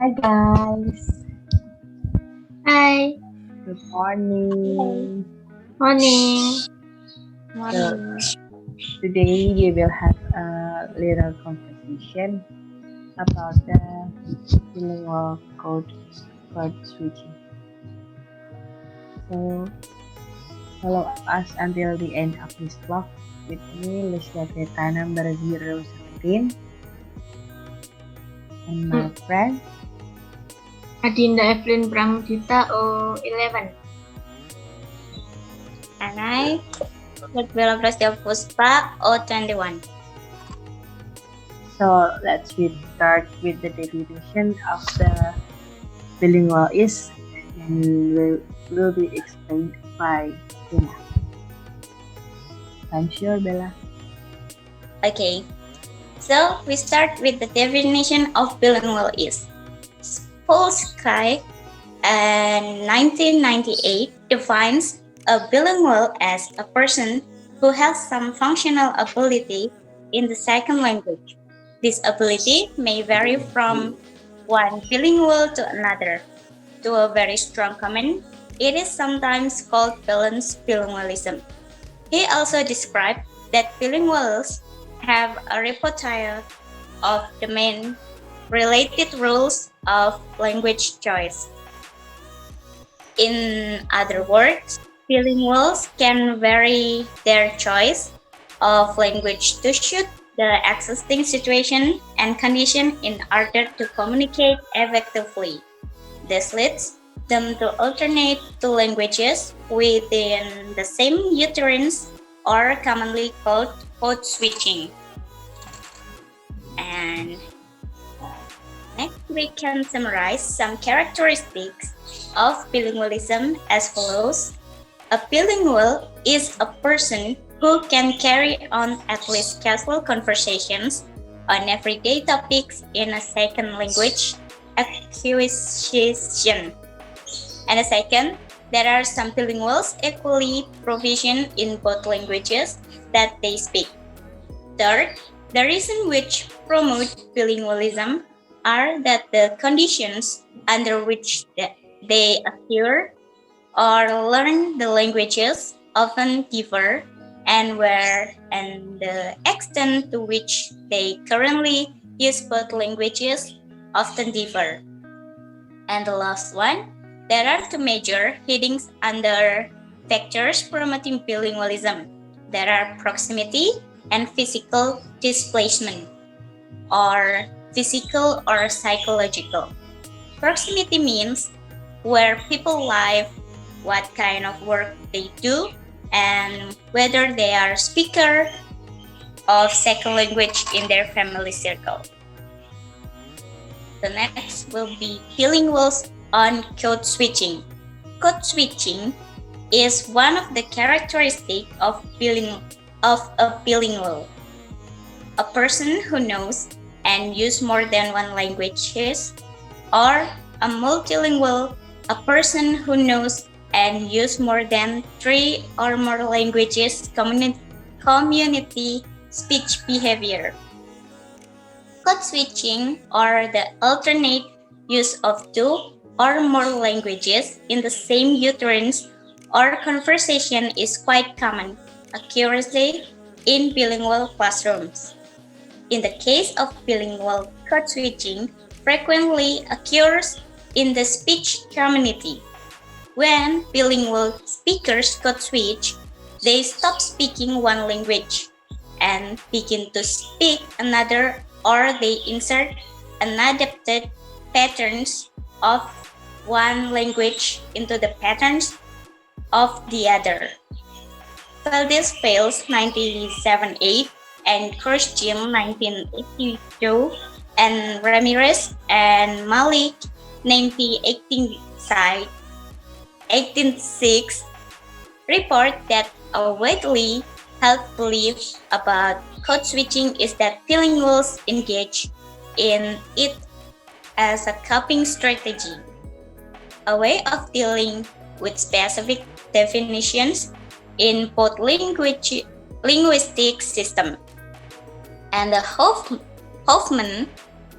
Hi guys, Hi, good morning. morning. So today we will have a little conversation about the bilingual code switching. So follow us until the end of this vlog with me, Lucia Gretha number 017, and my friend. Adinda Evelyn Pramudita 011. And I, Ruth Bella Puspa 021. So let's start with the definition of the bilingual is, and will be explained by Bella. I'm sure, Bella. Okay, so we start with the definition of bilingual is. Polsky in 1998 defines a bilingual as a person who has some functional ability in the second language. This ability may vary from one bilingual to another. To a very strong comment, it is sometimes called balanced bilingualism. He also described that bilinguals have a repertoire of the main related rules of language choice. In other words, bilinguals can vary their choice of language to suit the existing situation and condition in order to communicate effectively. This leads them to alternate two languages within the same utterance, or commonly called code switching. And next, we can summarize some characteristics of bilingualism as follows. A bilingual is a person who can carry on at least casual conversations on everyday topics in a second language acquisition. And a second, there are some bilinguals equally proficient in both languages that they speak. Third, the reason which promote bilingualism are that the conditions under which they occur or learn the languages often differ, and the extent to which they currently use both languages often differ. And the last one, there are two major headings under factors promoting bilingualism. There are proximity and physical displacement, or physical or psychological. Proximity means where people live, what kind of work they do, and whether they are speaker of second language in their family circle. The next will be bilinguals on code switching. Code switching is one of the characteristics of a bilingual. A person who knows and uses more than one language, or a multilingual, a person who knows and uses more than 3 or more languages, community speech behavior. Code switching, or the alternate use of 2 or more languages in the same utterance or conversation, is quite common, occurring in bilingual classrooms. In the case of bilingual, code switching frequently occurs in the speech community. When bilingual speakers code switch, they stop speaking one language and begin to speak another, or they insert unadapted patterns of one language into the patterns of the other. Valdez fails 1978 and Christian 1982, and Ramirez and Malik 1806 report that a widely held belief about code switching is that bilinguals engage in it as a coping strategy, a way of dealing with specific definitions in both linguistic systems. And the Hoffman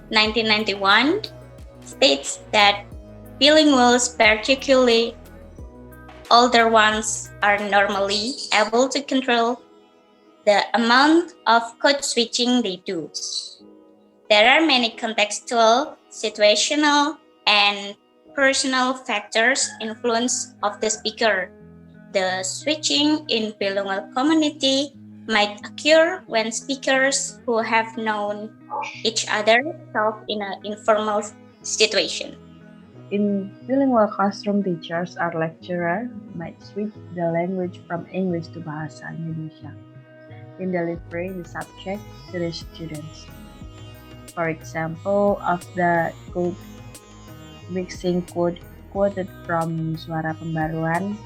1991 states that bilinguals, particularly older ones, are normally able to control the amount of code switching they do. There are many contextual, situational, and personal factors influence of the speaker. The switching in bilingual community might occur when speakers who have known each other talk in an informal situation. In bilingual classroom, teachers or lecturer might switch the language from English to Bahasa Indonesia in delivering the subject to the students. For example, of the code mixing quote quoted from Suara Pembaruan,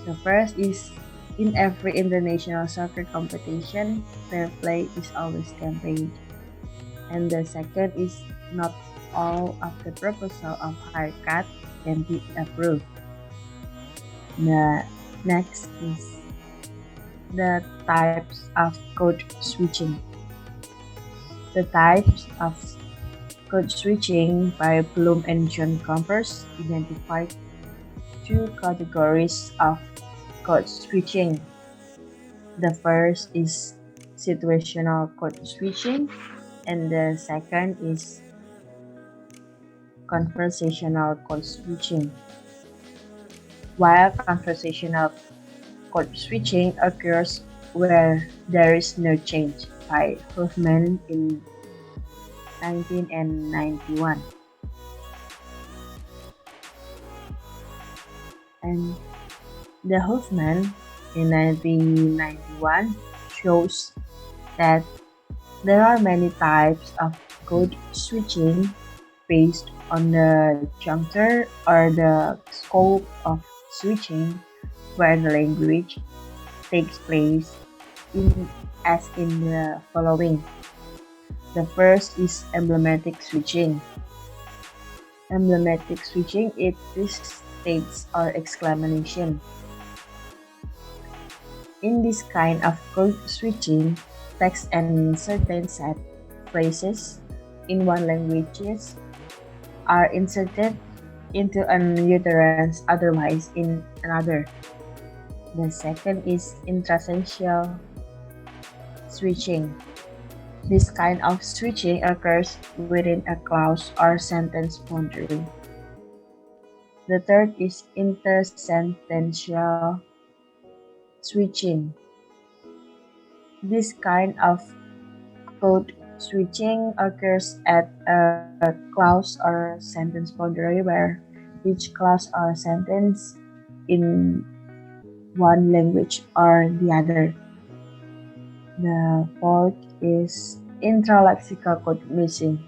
the first is, in every international soccer competition, fair play is always campaigned. And the second is, not all of the proposal of haircut can be approved. The next is the types of code switching. The types of code switching by Bloom and John Compers identified two categories of code switching. The first is situational code switching, and the second is conversational code switching. While conversational code switching occurs where there is no change by Huffman in 1991. And the Huffman in 1991 shows that there are many types of code switching based on the juncture or the scope of switching where the language takes place as in the following. The first is emblematic switching. Emblematic switching is states or exclamation. In this kind of code switching, text and certain set phrases in one language are inserted into an utterance otherwise in another. The second is intrasential switching. This kind of switching occurs within a clause or sentence boundary. The third is intersentential switching. This kind of code switching occurs at a clause or sentence boundary where each clause or sentence in one language or the other. The fourth is intralexical code mixing.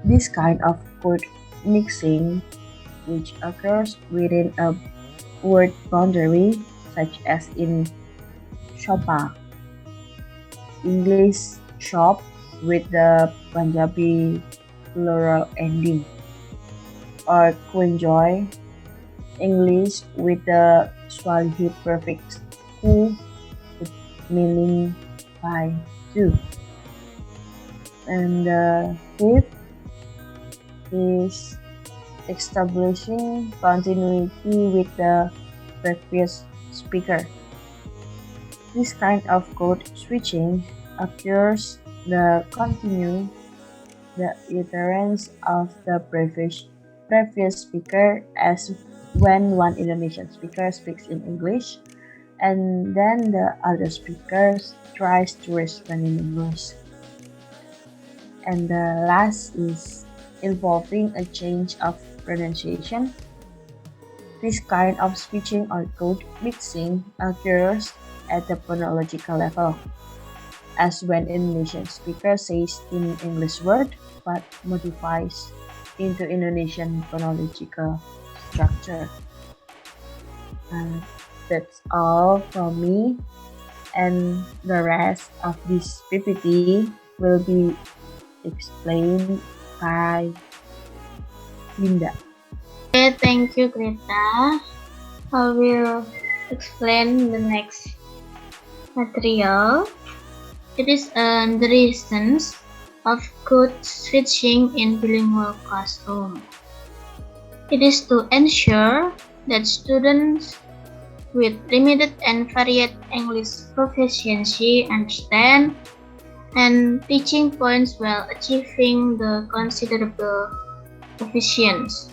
This kind of code mixing, which occurs within a word boundary, such as in shopa, English shop with the Punjabi plural ending, or kunjoy, English with the Swahili prefix ku, meaning by two. And the fifth is establishing continuity with the previous speaker. This kind of code switching occurs to continue the utterance of the previous speaker as when one Indonesian speaker speaks in English and then the other speaker tries to respond in English. And the last is involving a change of pronunciation. This kind of switching or code mixing occurs at the phonological level, as when Indonesian speaker says in English word but modifies into Indonesian phonological structure. That's all from me, and the rest of this PPT will be explained by Linda. Okay, thank you, Greta. I will explain the next material. It is the reasons of code switching in bilingual classroom. It is to ensure that students with limited and varied English proficiency understand and teaching points while achieving the considerable proficiency.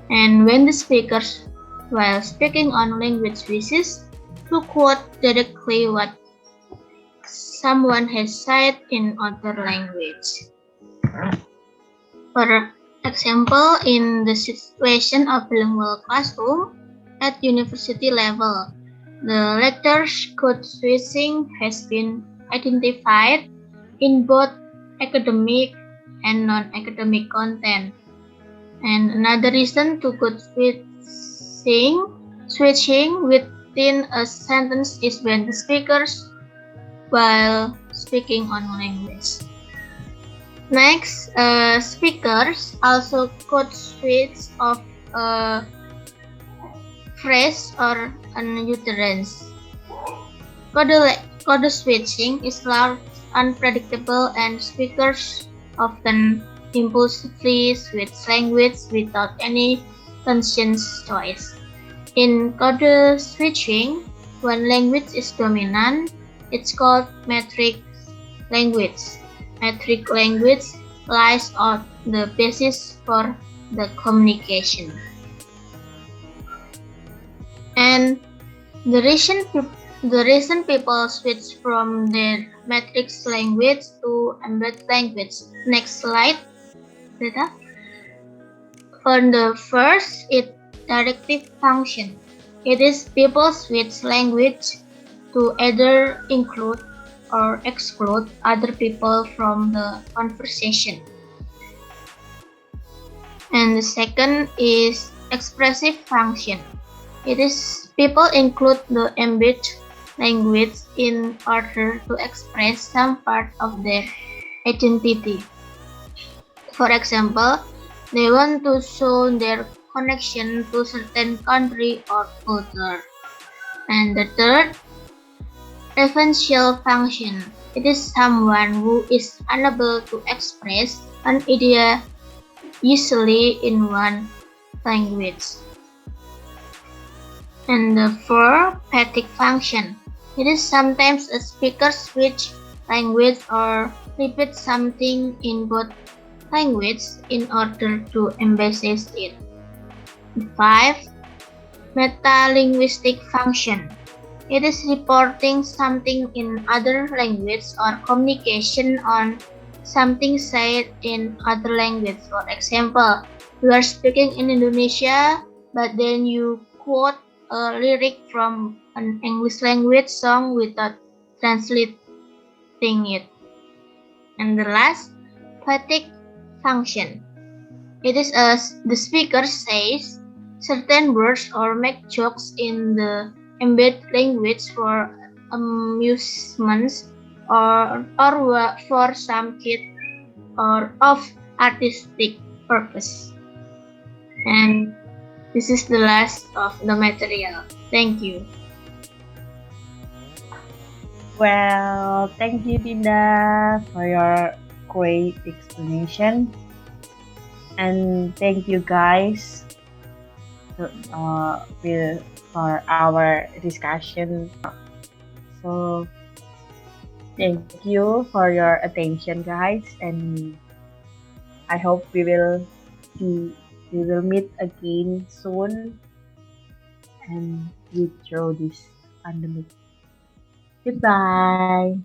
And when the speakers, while speaking on language, wishes to quote directly what someone has said in other language. For example, in the situation of bilingual classroom at university level, the lectures code switching has been identified in both academic and non-academic content. And another reason to code switching within a sentence is when the speakers while speaking on language. Next, speakers also code switch of a phrase or an utterance. Code switching is large, unpredictable, and speakers often impulsively switch language without any conscious choice. In code switching, when language is dominant, it's called metric language. Metric language lies on the basis for the communication. And the reason people switch from their matrix language to embedded language. Next slide, Greta. For the first, it's directive function. It is people switch language to either include or exclude other people from the conversation. And the second is expressive function. It is people include the embedded language in order to express some part of their identity. For example, they want to show their connection to certain country or culture. And the third, referential function. It is someone who is unable to express an idea easily in one language. And the fourth, pathetic function. It is sometimes a speaker switch language or repeat something in both languages in order to emphasize it. 5. Metalinguistic function. It is reporting something in other language or communication on something said in other language. For example, you are speaking in Indonesia, but then you quote a lyric from an English language song without translating it. And the last, phatic function. It is as the speaker says certain words or make jokes in the embedded language for amusement or for some kid or of artistic purpose. And this is the last of the material. Thank you. Well, thank you, Dinda, for your great explanation. And thank you, guys, for our discussion. So, thank you for your attention, guys, and I hope we will meet again soon and we through this pandemic. Goodbye.